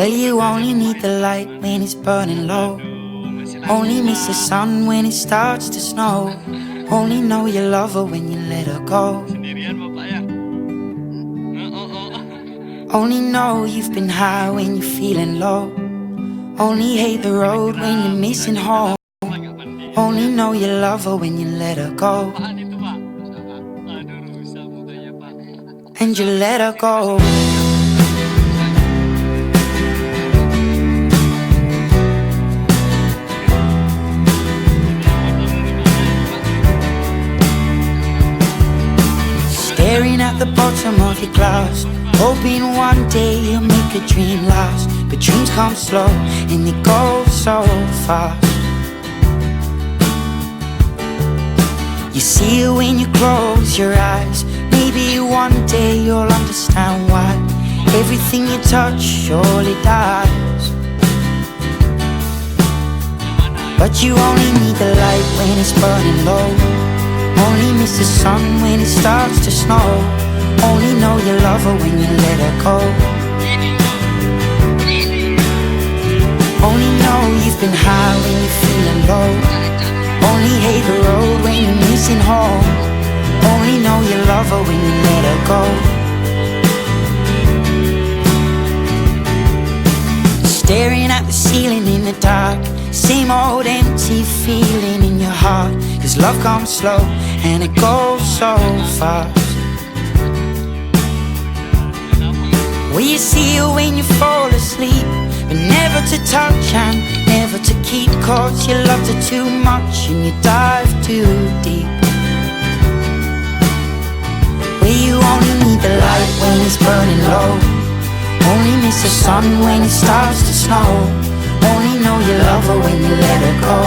Well, you only need the light when it's burning low. Only miss the sun when it starts to snow. Only know you love her when you let her go. Only know you've been high when you're feeling low. Only hate the road when you're missing home. Only know you love her when you let her go. And you let her go. Staring at the bottom of your glass, hoping one day you'll make a dream last. But dreams come slow and they go so fast. You see it when you close your eyes. Maybe one day you'll understand why everything you touch surely dies. But you only need the light when it's burning low. Only miss the sun when it starts to snow. Only know you love her when you let her go. Only know you've been high when you're feeling low. Only hate the road when you're missing home. Only know you love her when you let her go. Staring at the ceiling in the dark, same old empty feeling in your heart. 'Cause love comes slow and it goes so fast. Well, you see her when you fall asleep, but never to touch and never to keep. 'Cause you loved her too much and you dive too deep. Well, you only need the light when it's burning low. Only miss the sun when it starts to snow. Only know you love her when you let her go.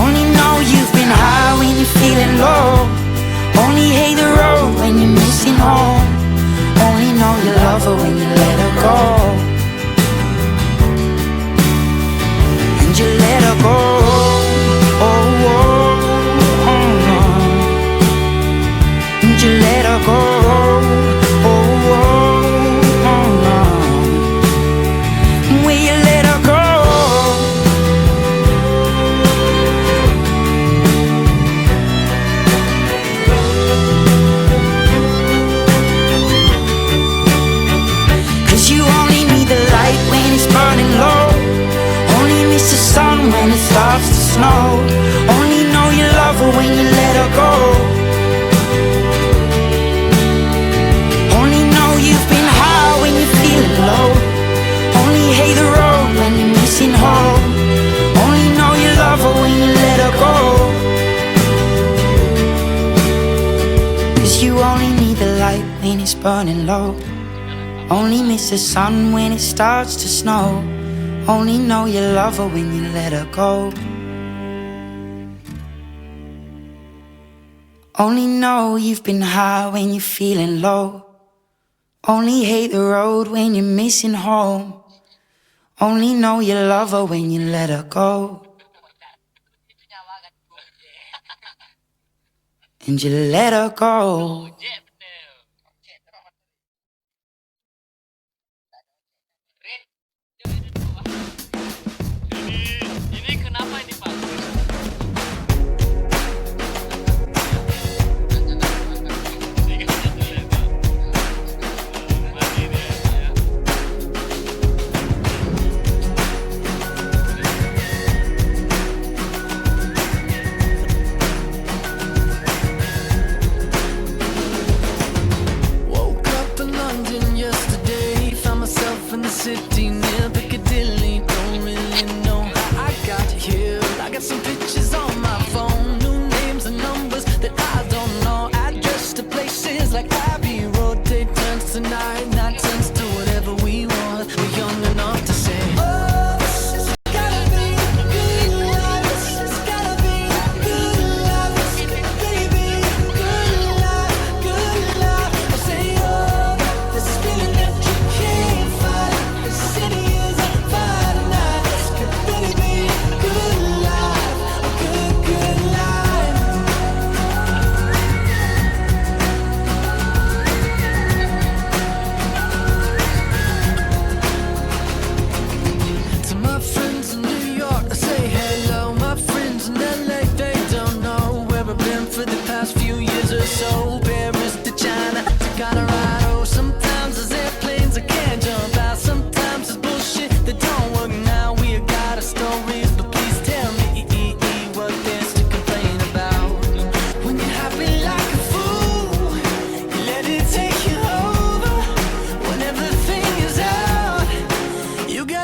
Only know you've been high when you're feeling low. Only hate the road when you're missing home. Only know you love her when you let her go. And you let her go. Oh, oh, oh, oh. And you let her go. Oh, oh, oh, oh. Will you let her go? You only need the light when it's burning low. Only miss the sun when it starts to snow. Only know you love her when you let her go. Only know you've been high when you're feeling low. Only hate the road when you're missing home. Only know you love her when you let her go. 'Cause you only need the light when it's burning low. Only miss the sun when it starts to snow. Only know you love her when you let her go. Only know you've been high when you're feeling low. Only hate the road when you're missing home. Only know you love her when you let her go. And you let her go. Ini kenapa ini Pak?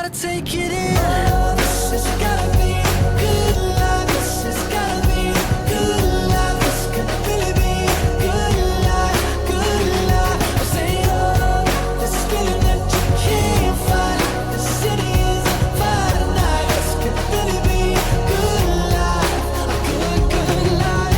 gotta take it in. Oh, this has gotta be good life. This has gotta be good life. This could really be good life, good life. I say, oh, this feeling that you can't fight. The city is on fire tonight. This could really be good life, a good, good life.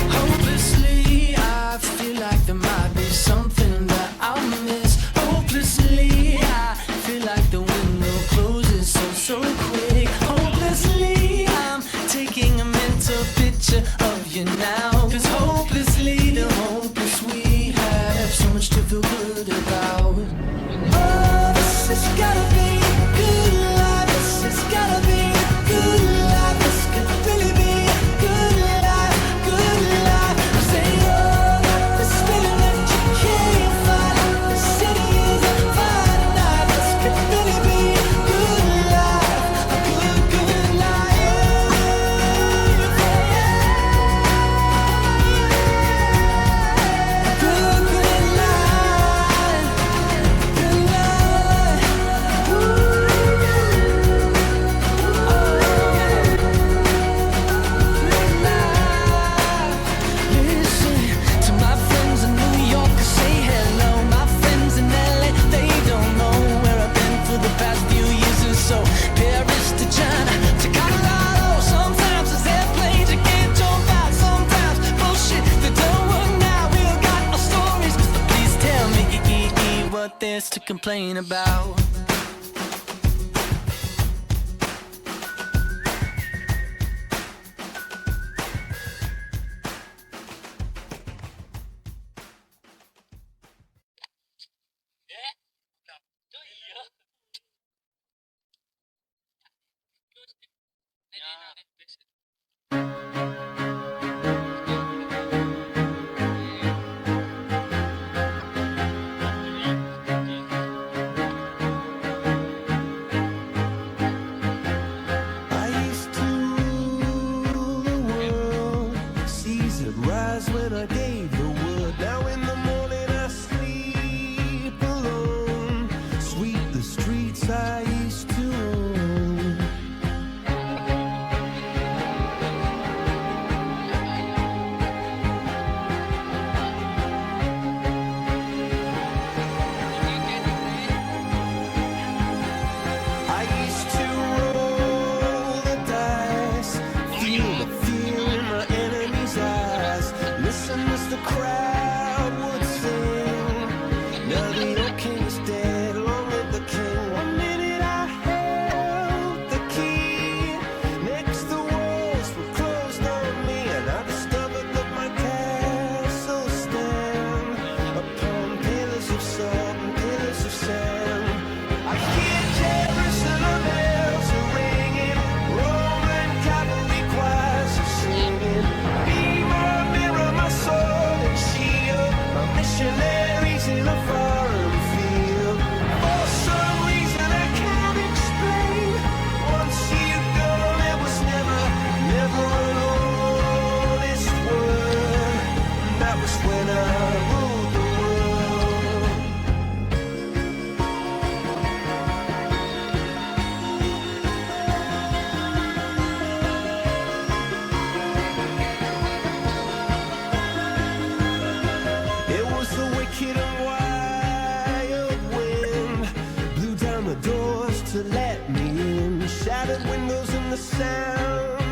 Hopelessly, I feel like there might be something that I'll miss. Hopelessly, I feel like the window closes so quick. Hopelessly, I'm taking a mental picture of you now. 'Cause hopelessly, the hopeless we have so much to feel good about. Oh, this has gotta be good life. This has gotta be good life. This could really be good life, good life. I say, oh, this feeling that you can't fight. The city is on fire tonight. This could really be good life, a good, good life. Good, good life, good life. Listen to my friends in New York, say hello. My friends in LA, they don't know where I've been for the past few years or so. Paris to China to Colorado. Sometimes it's airplanes you can't jump out. Sometimes bullshit that don't work now. We all got our stories, so please tell me what there's to complain about. I used to rule the world. Seas would rise when I gave the word. Now in the morning I sleep alone. Sweep the streets I used to own. I used to roll the dice, feel the fear in my enemy's eyes. Listen as the crowd would sing. Now the old king is dead, long live the king. One minute I held the key. Next the walls were closed on me, and I discovered that my castle stand upon pillars of salt and pillars of sand. I hear Jerusalem bells are ringing, Roman cavalry choirs are singing. Be my mirror, my sword and shield, my missionaries in a foreign field. For some reason I can't explain, once you've gone, there was never an honest word. And that was when I ruled the world. It was the wicked and wild wind, blew down the doors to let me in, shattered windows and the sound